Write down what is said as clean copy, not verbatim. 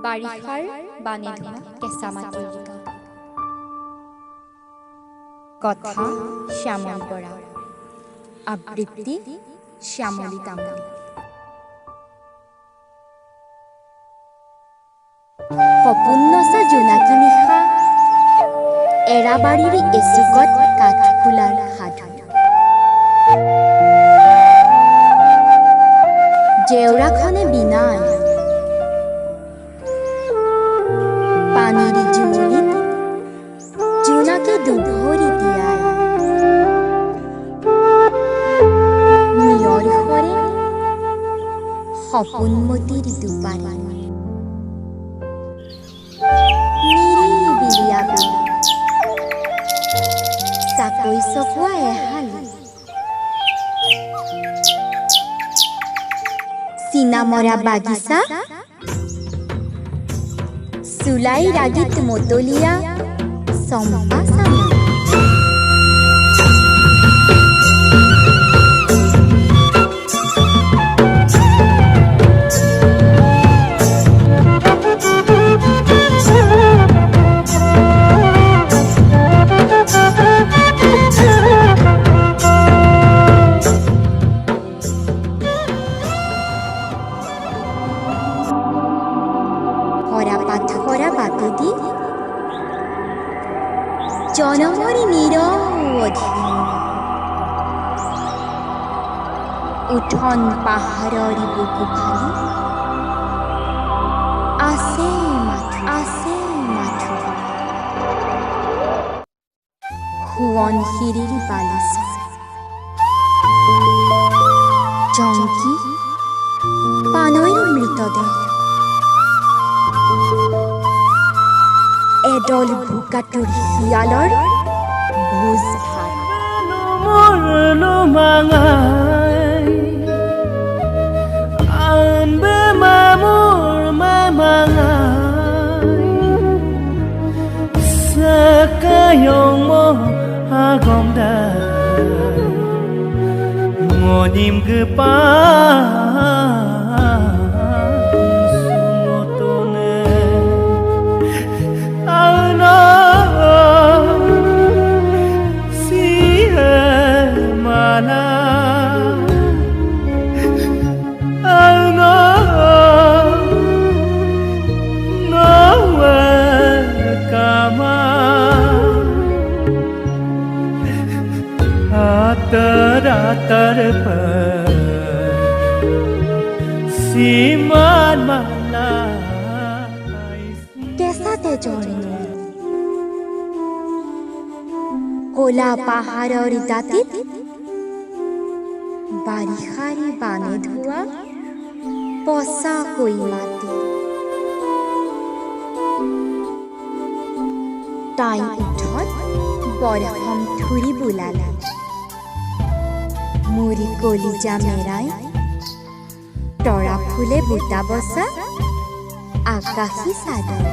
বাৰিষাৰ বানে ধোৱা কেঁচা মাটিৰ গান। কথা শ্যামল বৰা, আবৃত্তি শ্যামলী তামুলী। সপোন নচা জোনাকী নিশা, এৰাবাৰীৰ এচুকত কাঠফুলাৰ সাধু। জেউৰাখনে বিনাই পানীৰ জুৱলিত জোনাকে দুভৰি তিয়াই, নিয়ৰ সৰে সপোনমতীৰ দুপাৰী। নিৰিবিলিয়া বিল, চাকৈ চপোৱা এহালি, চিনামৰা বাগিচা, চুলাই ৰাগীত মতলীয়া চম্পা চামে। হৰা বাটেদি জনমৰি নিৰৱধি, উঠন পাহাৰৰ বুকু ফালি আছে মাথো সোৱণশিৰিৰ বালিচৰ জংকি পানৈৰ মৃতদেহ, এডল ভোকাতুৰ শিয়ালৰ ভোজ ভাত। Atar per siman mana কেঁচাতে জড়িত কোলা পাহাৰৰ দাঁতিত বাৰিষাৰী বানে ধোৱা পচাকৈ মাটি। তাই উঠত বৰষম ধুৰি বোলালে, মুৰি কলিজা মেৰাই তৰা ফুলে বুটা বচা আকাশী চাদৰ।